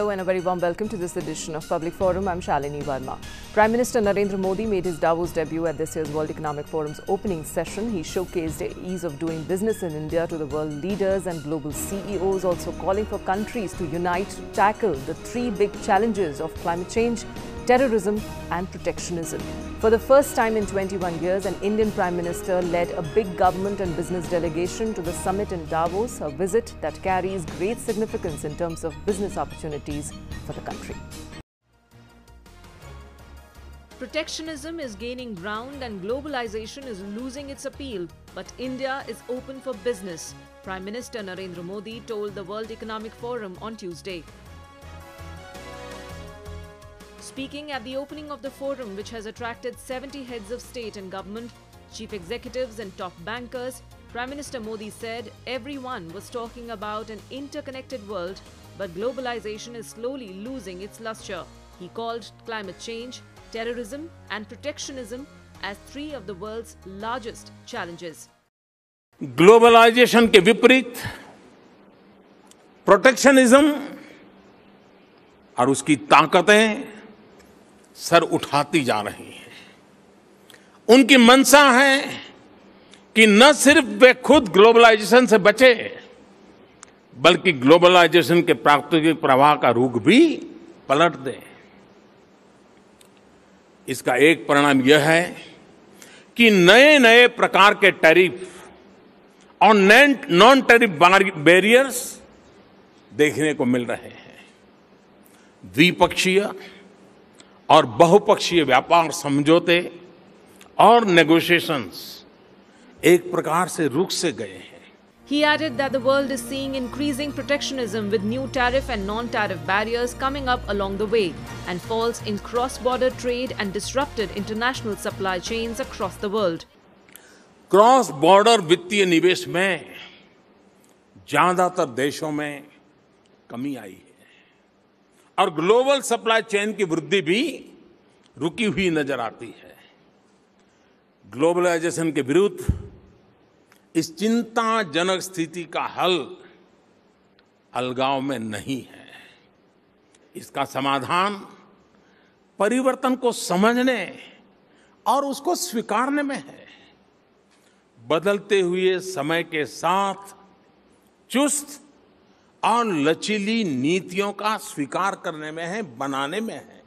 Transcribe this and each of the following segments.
Hello and a very warm welcome to this edition of Public Forum. I'm Shalini Verma. Prime Minister Narendra Modi made his Davos debut at this year's World Economic Forum's opening session. He showcased the ease of doing business in India to the world leaders and global CEOs, also calling for countries to unite to tackle the three big challenges of climate change, terrorism and protectionism. For the first time in 21 years, an Indian Prime Minister led a big government and business delegation to the summit in Davos, a visit that carries great significance in terms of business opportunities for the country. Protectionism is gaining ground and globalization is losing its appeal, but India is open for business, Prime Minister Narendra Modi told the World Economic Forum on Tuesday. Speaking at the opening of the forum, which has attracted 70 heads of state and government, chief executives and top bankers, Prime Minister Modi said everyone was talking about an interconnected world, but globalization is slowly losing its luster. He called climate change, terrorism and protectionism as three of the world's largest challenges. Globalisation के विपरीत protectionism और उसकी ताकतें sir उठाती जा रही हैं। उनकी मंशा है कि न सिर्फ वे खुद ग्लोबलाइजेशन से बचे, बल्कि ग्लोबलाइजेशन के प्राकृतिक प्रवाह का रुख भी पलट दें। इसका एक परिणाम यह है कि नए नए प्रकार के टैरिफ और नॉन टैरिफ बैरियर्स देखने को मिल रहे हैं। द्विपक्षीय और बहुपक्षीय व्यापार समझौते और नेगोशिएशंस एक प्रकार से रुक से गए हैं। He added that the world is seeing increasing protectionism with new tariff and non-tariff barriers coming up along the way and falls in cross-border trade and disrupted international supply chains across the world. Cross border वित्तीय निवेश में ज्यादातर देशों में कमी आई है और global supply chain की वृद्धि भी रुकी हुई नजर आती है। ग्लोबलाइजेशन के विरुद्ध इस चिंताजनक स्थिति का हल अलगाव में नहीं है। इसका समाधान परिवर्तन को समझने और उसको स्वीकारने में है। बदलते हुए समय के साथ चुस्त और लचीली नीतियों का स्वीकार करने में है, बनाने में है।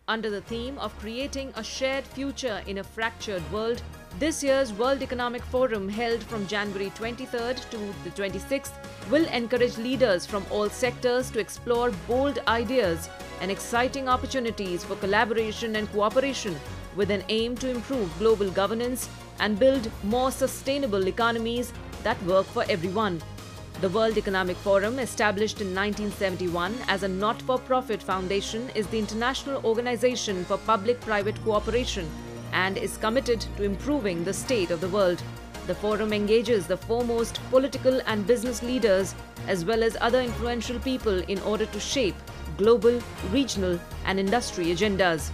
Under the theme of creating a shared future in a fractured world, this year's World Economic Forum, held from January 23rd to the 26th, will encourage leaders from all sectors to explore bold ideas and exciting opportunities for collaboration and cooperation with an aim to improve global governance and build more sustainable economies that work for everyone. The World Economic Forum, established in 1971 as a not-for-profit foundation, is the international organization for public-private cooperation and is committed to improving the state of the world. The forum engages the foremost political and business leaders as well as other influential people in order to shape global, regional and industry agendas.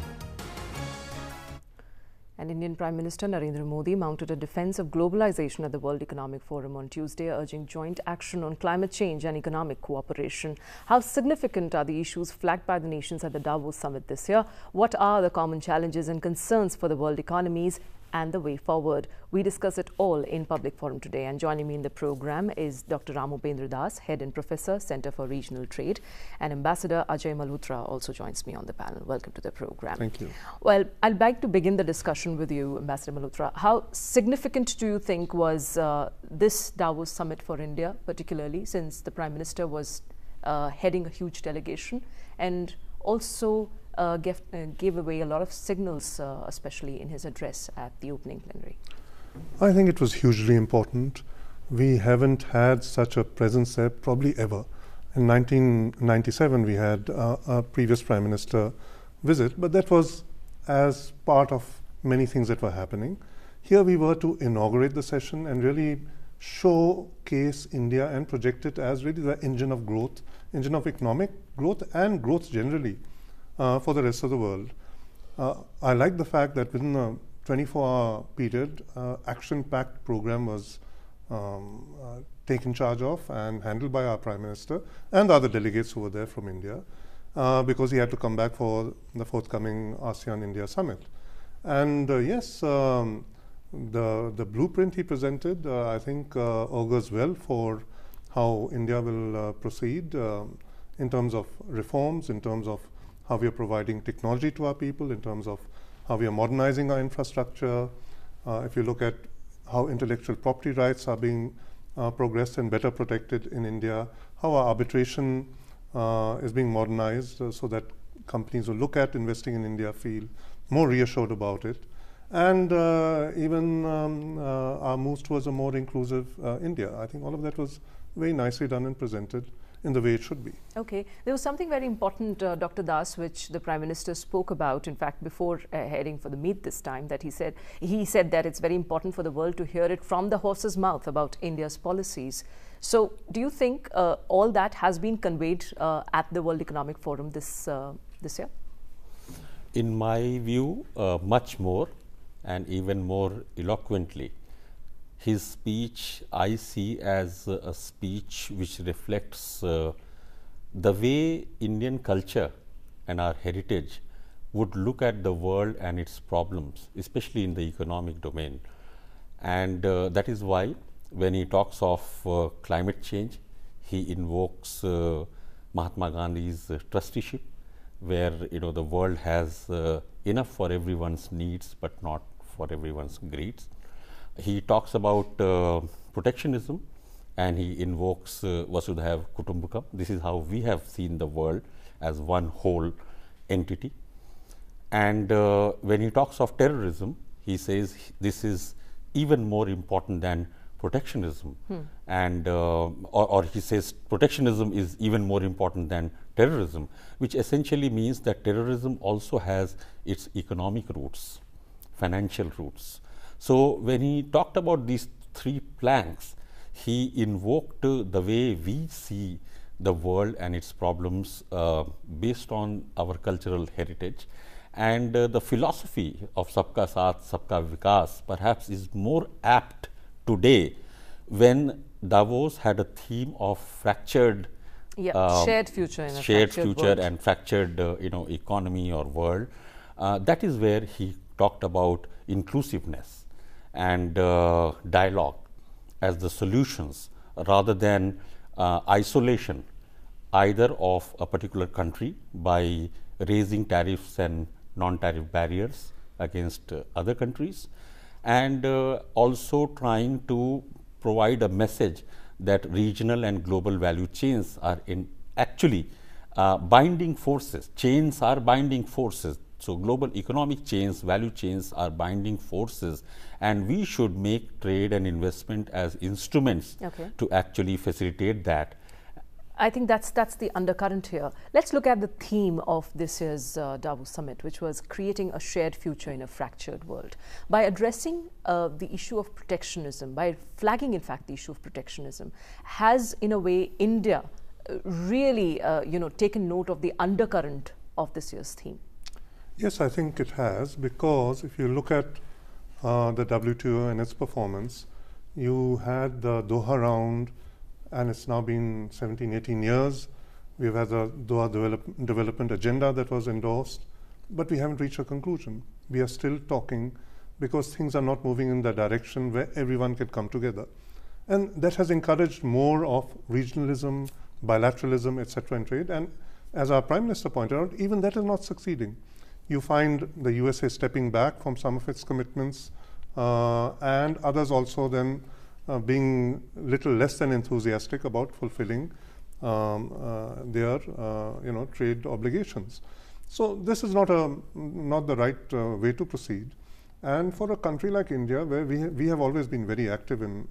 And Indian Prime Minister Narendra Modi mounted a defense of globalization at the World Economic Forum on Tuesday, urging joint action on climate change and economic cooperation. How significant are the issues flagged by the nations at the Davos summit this year? What are the common challenges and concerns for the world economies and the way forward? We discuss it all in Public Forum today, and joining me in the program is Dr. Ram Upendra, Head and Professor, Center for Regional Trade, and Ambassador Ajay Malhotra also joins me on the panel. Welcome to the program. Thank you. Well, I'd like to begin the discussion with you, Ambassador Malhotra. How significant do you think was this Davos summit for India, particularly since the Prime Minister was heading a huge delegation and also gave away a lot of signals, especially in his address at the opening plenary? I think it was hugely important. We haven't had such a presence there probably ever. In 1997, we had a previous Prime Minister visit, but that was as part of many things that were happening. Here we were to inaugurate the session and really showcase India and project it as really the engine of growth, engine of economic growth and growth generally for the rest of the world. I like the fact that within a 24-hour period, action-packed program was taken charge of and handled by our Prime Minister and other delegates who were there from India. because he had to come back for the forthcoming ASEAN-India summit. And yes, the blueprint he presented, I think, augurs well for how India will proceed in terms of reforms, in terms of how we are providing technology to our people, in terms of how we are modernizing our infrastructure. If you look at how intellectual property rights are being progressed and better protected in India, how our arbitration is being modernized so that companies who look at investing in India feel more reassured about it, and even our moves towards a more inclusive India. I think all of that was very nicely done and presented in the way it should be. Okay. There was something very important, Dr. Das, which the Prime Minister spoke about, in fact, before heading for the meet this time, that he said that it's very important for the world to hear it from the horse's mouth about India's policies. So do you think all that has been conveyed at the World Economic Forum this year? In my view, much more, and even more eloquently. His speech I see as a speech which reflects the way Indian culture and our heritage would look at the world and its problems, especially in the economic domain. And that is why when he talks of climate change, he invokes Mahatma Gandhi's trusteeship, where the world has enough for everyone's needs but not for everyone's greeds. He talks about protectionism, and he invokes Vasudhaiva Kutumbakam. This is how we have seen the world, as one whole entity. And when he talks of terrorism, he says this is even more important than protectionism. And or he says protectionism is even more important than terrorism, which essentially means that terrorism also has its economic roots, financial roots. So when he talked about these three planks, he invoked the way we see the world and its problems based on our cultural heritage. And the philosophy of Sabka Saath, Sabka Vikas perhaps is more apt today when Davos had a theme of fractured shared future in a shared fractured future world. and fractured economy or world. That is where he talked about inclusiveness and dialogue as the solutions, rather than isolation either of a particular country by raising tariffs and non-tariff barriers against other countries, and also trying to provide a message that regional and global value chains are actually binding forces. Chains are binding forces. So global economic chains, value chains are binding forces, and we should make trade and investment as instruments to actually facilitate that. I think that's the undercurrent here. Let's look at the theme of this year's Davos summit, which was creating a shared future in a fractured world. By addressing the issue of protectionism, by flagging in fact the issue of protectionism, has in a way India really taken note of the undercurrent of this year's theme? Yes, I think it has, because if you look at the WTO and its performance, you had the Doha round, and it's now been 17, 18 years. We've had the Doha development agenda that was endorsed, but we haven't reached a conclusion. We are still talking because things are not moving in the direction where everyone can come together. And that has encouraged more of regionalism, bilateralism, etc. in trade. And as our Prime Minister pointed out, even that is not succeeding. You find the USA stepping back from some of its commitments, and others also then being little less than enthusiastic about fulfilling their trade obligations. So this is not the right way to proceed. And for a country like India, where we have always been very active in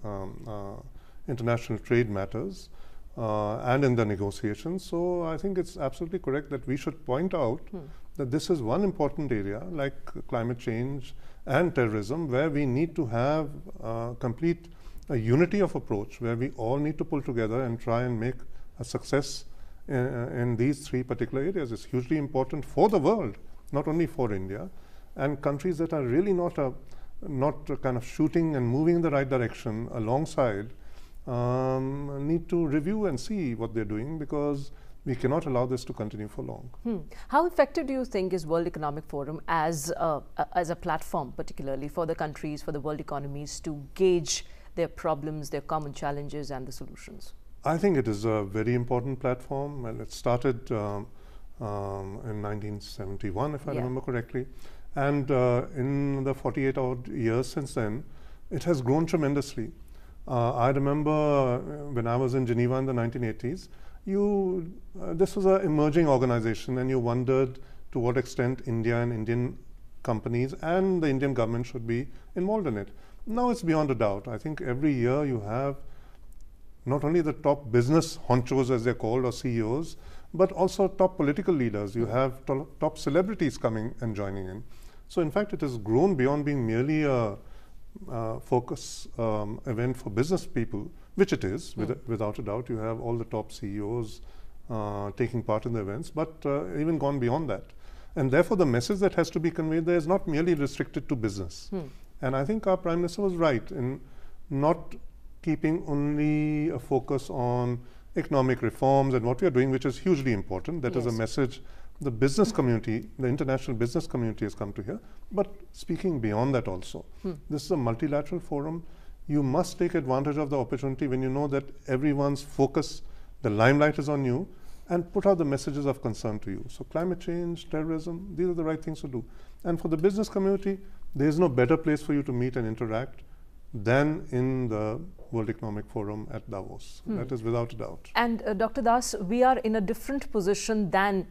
international trade matters and in the negotiations, so I think it's absolutely correct that we should point out that this is one important area, like climate change and terrorism, where we need to have complete a unity of approach, where we all need to pull together and try and make a success in these three particular areas. It's hugely important for the world, not only for India. And countries that are really not kind of shooting and moving in the right direction alongside need to review and see what they're doing, because We cannot allow this to continue for long. How effective do you think is World Economic Forum as a platform, particularly for the countries, for the world economies to gauge their problems, their common challenges and the solutions? I think it is a very important platform. Well, it started in 1971, if I remember correctly. And in the 48 odd years since then, it has grown tremendously. I remember when I was in Geneva in the 1980s, this was an emerging organization, and you wondered to what extent India and Indian companies and the Indian government should be involved in it. Now it's beyond a doubt. I think every year you have not only the top business honchos, as they're called, or CEOs, but also top political leaders. You have top celebrities coming and joining in. So in fact, it has grown beyond being merely a focus event for business people, which it is, without a doubt. You have all the top CEOs taking part in the events, but even gone beyond that. And therefore, the message that has to be conveyed there is not merely restricted to business. And I think our Prime Minister was right in not keeping only a focus on economic reforms and what we are doing, which is hugely important. That is a message the business community, the international business community has come to hear, but speaking beyond that also. This is a multilateral forum. You must take advantage of the opportunity when you know that everyone's focus, the limelight is on you, and put out the messages of concern to you. So climate change, terrorism, these are the right things to do. And for the business community, there is no better place for you to meet and interact than in the World Economic Forum at Davos. That is without a doubt. And Dr. Das, we are in a different position than,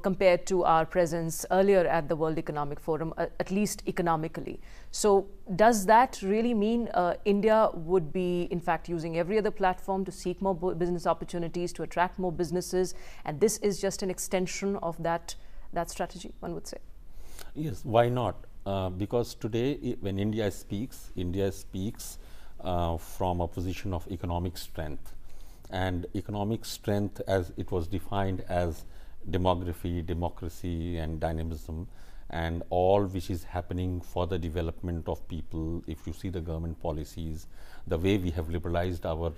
compared to our presence earlier at the World Economic Forum, at least economically. So does that really mean India would be, in fact, using every other platform to seek more business opportunities, to attract more businesses, and this is just an extension of that strategy, one would say? Yes, why not? Because today, when India speaks from a position of economic strength. And economic strength, as it was defined as demography, democracy and dynamism, and all which is happening for the development of people. If you see the government policies, the way we have liberalized our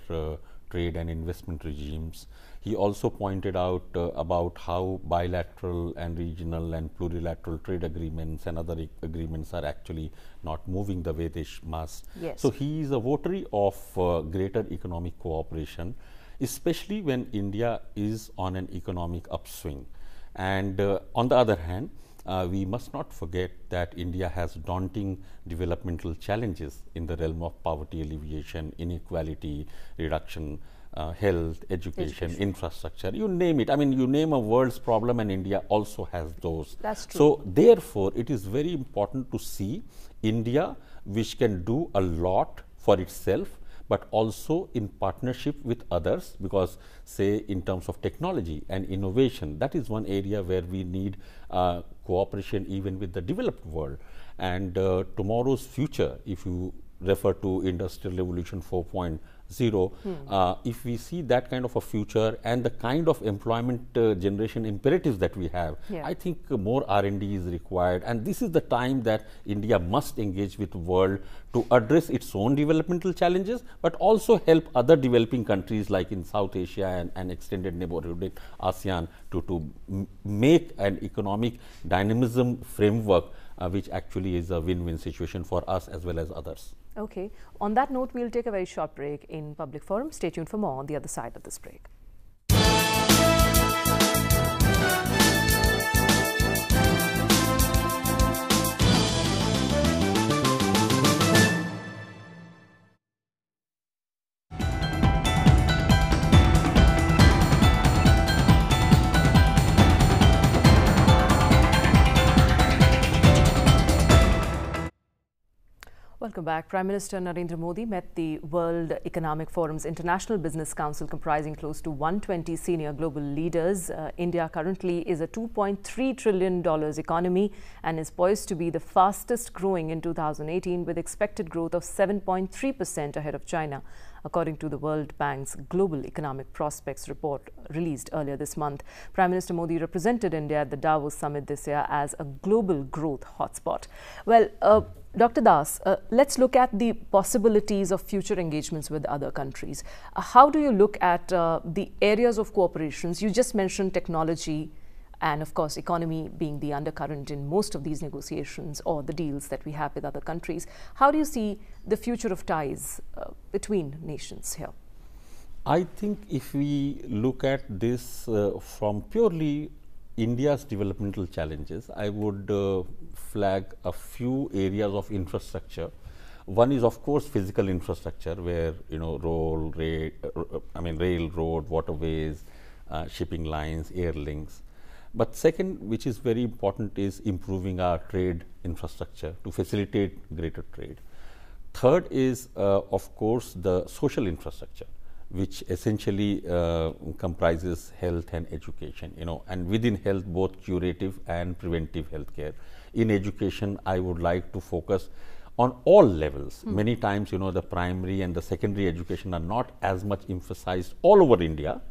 trade and investment regimes. He also pointed out about how bilateral and regional and plurilateral trade agreements and other agreements are actually not moving the way they must. Yes. So he is a votary of greater economic cooperation, especially when India is on an economic upswing. And on the other hand, we must not forget that India has daunting developmental challenges in the realm of poverty alleviation, inequality reduction, health, education, infrastructure, you name it. I mean, you name a world's problem and India also has those. That's true. So therefore, it is very important to see India which can do a lot for itself, but also in partnership with others, because say in terms of technology and innovation, that is one area where we need cooperation even with the developed world. And tomorrow's future, if you refer to Industrial Revolution 4.0, if we see that kind of a future and the kind of employment generation imperatives that we have, I think more R&D is required, and this is the time that India must engage with the world to address its own developmental challenges, but also help other developing countries like in South Asia and extended neighborhood ASEAN to make an economic dynamism framework which actually is a win-win situation for us as well as others. Okay. On that note, we'll take a very short break in Public Forum. Stay tuned for more on the other side of this break. Welcome back. Prime Minister Narendra Modi met the World Economic Forum's International Business Council, comprising close to 120 senior global leaders. India currently is a $2.3 trillion economy and is poised to be the fastest growing in 2018, with expected growth of 7.3% ahead of China, according to the World Bank's Global Economic Prospects report released earlier this month. Prime Minister Modi represented India at the Davos summit this year as a global growth hotspot. Well, Dr. Das, let's look at the possibilities of future engagements with other countries. How do you look at the areas of cooperations? You just mentioned technology and, of course, economy being the undercurrent in most of these negotiations or the deals that we have with other countries. How do you see the future of ties between nations here? I think if we look at this from purely India's developmental challenges, I would flag a few areas of infrastructure. One is, of course, physical infrastructure, where rail, road, waterways, shipping lines, air links. But second, which is very important, is improving our trade infrastructure to facilitate greater trade. Third is, of course, the social infrastructure, which essentially comprises health and education, and within health, both curative and preventive healthcare. In education, I would like to focus on all levels. Many times, the primary and the secondary education are not as much emphasized all over India,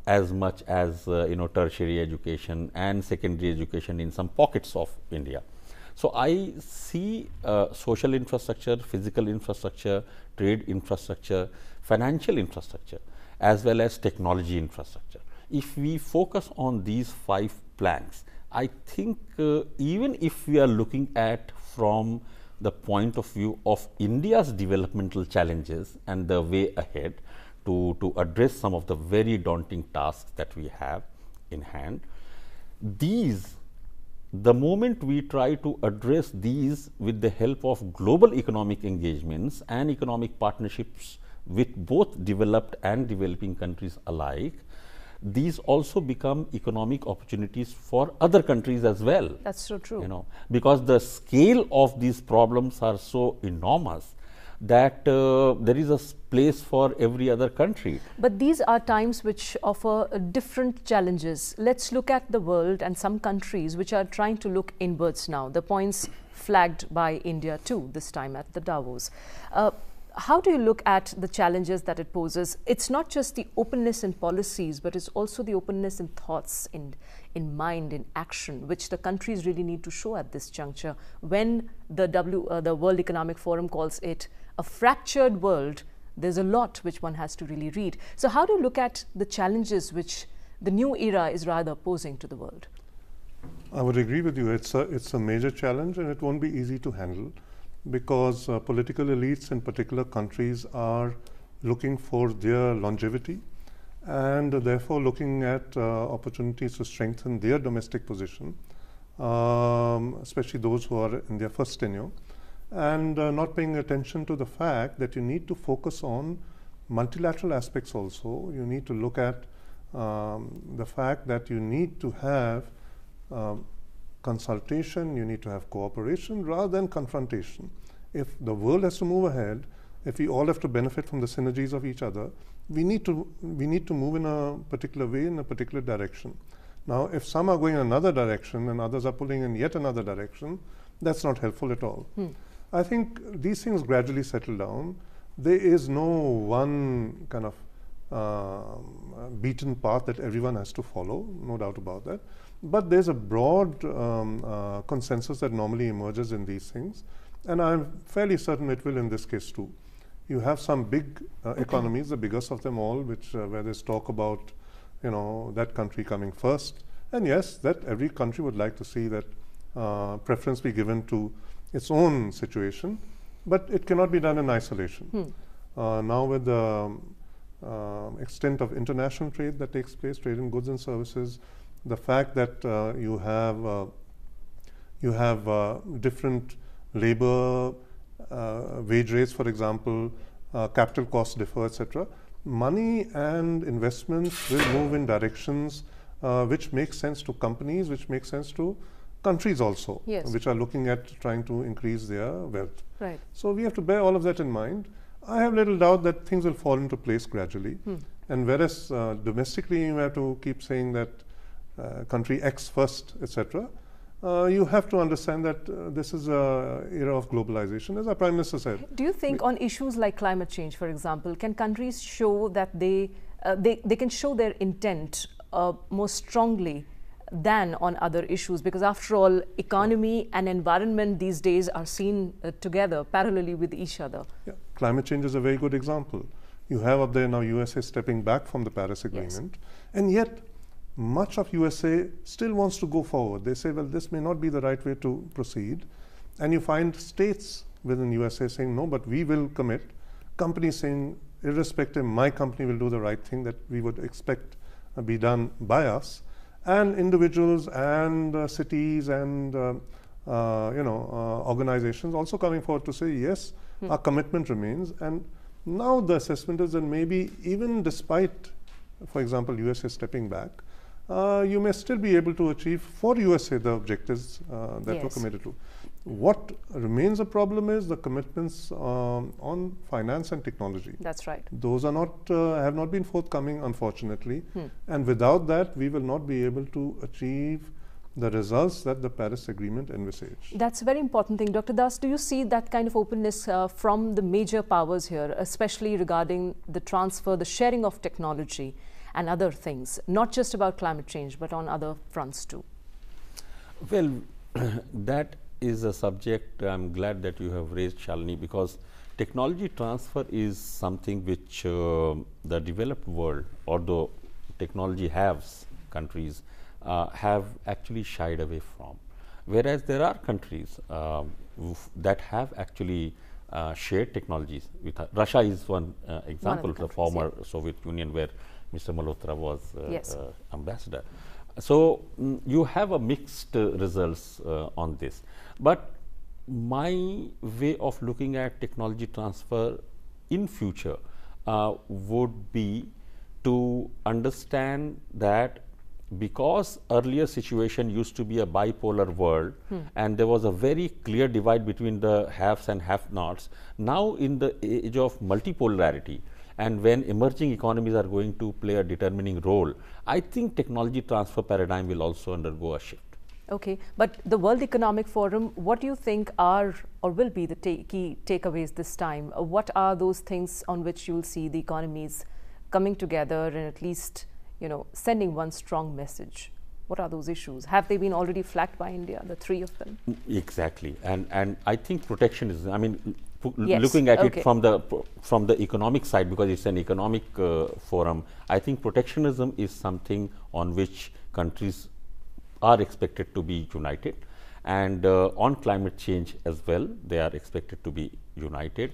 as much as tertiary education and secondary education in some pockets of India. So I see social infrastructure, physical infrastructure, trade infrastructure, financial infrastructure, as well as technology infrastructure. If we focus on these 5 planks, I think even if we are looking at from the point of view of India's developmental challenges and the way ahead to address some of the very daunting tasks that we have in hand, the moment we try to address these with the help of global economic engagements and economic partnerships with both developed and developing countries alike, these also become economic opportunities for other countries as well. That's so true. Because the scale of these problems are so enormous that there is a place for every other country. But these are times which offer different challenges. Let's look at the world and some countries which are trying to look inwards now. The points flagged by India too, this time at the Davos. How do you look at the challenges that it poses? It's not just the openness in policies, but it's also the openness in thoughts, in mind, in action, which the countries really need to show at this juncture. When the World Economic Forum calls it a fractured world, there's a lot which one has to really read. So how do you look at the challenges which the new era is rather posing to the world? I would agree with you. It's a major challenge, and it won't be easy to handle, because political elites in particular countries are looking for their longevity and therefore looking at opportunities to strengthen their domestic position, especially those who are in their first tenure, and not paying attention to the fact that you need to focus on multilateral aspects also. You need to look at the fact that you need to have consultation, you need to have cooperation rather than confrontation. If the world has to move ahead, if we all have to benefit from the synergies of each other, we need to move in a particular way, in a particular direction. Now, if some are going another direction and others are pulling in yet another direction, that's not helpful at all. I think these things gradually settle down. There is no one kind of beaten path that everyone has to follow, no doubt about that. But there's a broad consensus that normally emerges in these things, and I'm fairly certain it will in this case too. You have some big economies, the biggest of them all, which where there's talk about that country coming first, and yes, that every country would like to see that preference be given to its own situation, but it cannot be done in isolation. Now with the extent of international trade that takes place, trade in goods and services, the fact that you have different labor wage rates, for example, capital costs differ, etc. Money and investments will move in directions which make sense to companies, which make sense to countries also, yes, which are looking at trying to increase their wealth. Right. So we have to bear all of that in mind. I have little doubt that things will fall into place gradually. And whereas domestically you have to keep saying that country X first, etc., you have to understand that this is an era of globalization, as our Prime Minister said. Do you think on issues like climate change, for example, can countries show that they can show their intent more strongly than on other issues? Because after all, economy and environment these days are seen together, parallelly with each other. Yeah. Climate change is a very good example. You have up there now USA stepping back from the Paris Agreement, and yet much of USA still wants to go forward. They say, well, this may not be the right way to proceed. And you find states within USA saying, no, but we will commit. Companies saying, irrespective, my company will do the right thing that we would expect be done by us. And individuals and cities and organizations also coming forward to say, yes, our commitment remains. And now the assessment is that maybe even despite, for example, USA stepping back, you may still be able to achieve for USA the objectives that were committed to. What remains a problem is the commitments on finance and technology. That's right. Those are not have not been forthcoming, unfortunately. And without that, we will not be able to achieve the results that the Paris Agreement envisaged. That's a very important thing. Dr. Das, do you see that kind of openness from the major powers here, especially regarding the transfer, the sharing of technology and other things, not just about climate change, but on other fronts too? Well, that is a subject I'm glad that you have raised, Shalini, because technology transfer is something which the developed world, or the technology haves countries, have actually shied away from. Whereas there are countries that have actually shared technologies with Russia is one example, the former Soviet Union, where Mr. Malhotra was ambassador. So you have a mixed results on this. But my way of looking at technology transfer in future would be to understand that because earlier situation used to be a bipolar world and there was a very clear divide between the haves and have-nots, now in the age of multipolarity, and when emerging economies are going to play a determining role, I think technology transfer paradigm will also undergo a shift. Okay, but the World Economic Forum, what do you think are or will be the key takeaways this time? What are those things on which you will see the economies coming together and at least, sending one strong message? What are those issues? Have they been already flagged by India, the three of them? Exactly, and I think protectionism, I mean, looking at it from the economic side, because it's an economic forum, I think protectionism is something on which countries are expected to be united, and on climate change as well, they are expected to be united.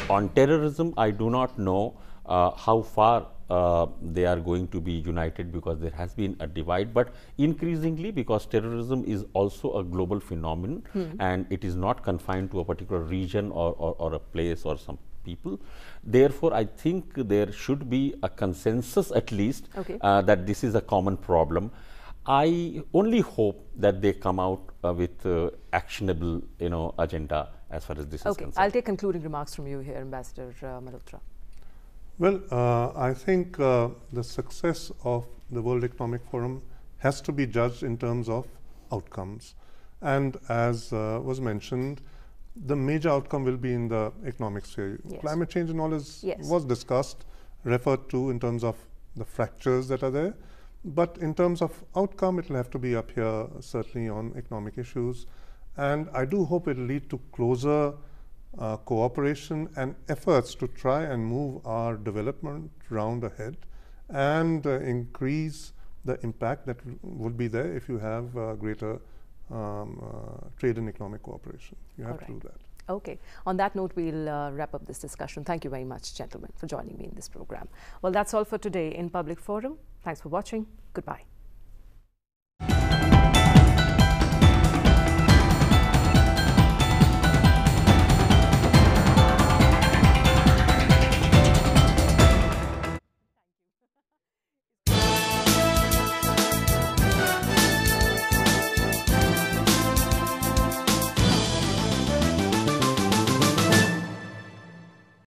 On terrorism, I do not know how far they are going to be united, because there has been a divide, but increasingly, because terrorism is also a global phenomenon and it is not confined to a particular region or a place or some people. Therefore, I think there should be a consensus at least that this is a common problem. I only hope that they come out with actionable, agenda as far as this is concerned. I'll take concluding remarks from you here, Ambassador Malhotra. Well, I think the success of the World Economic Forum has to be judged in terms of outcomes. And as was mentioned, the major outcome will be in the economic sphere. Climate change and all was discussed, referred to in terms of the fractures that are there. But in terms of outcome, it will have to be up here, certainly on economic issues. And I do hope it will lead to closer cooperation and efforts to try and move our development round ahead and increase the impact that would be there if you have greater trade and economic cooperation. You have to do that. Okay. On that note, we'll wrap up this discussion. Thank you very much, gentlemen, for joining me in this program. Well, that's all for today in Public Forum. Thanks for watching. Goodbye.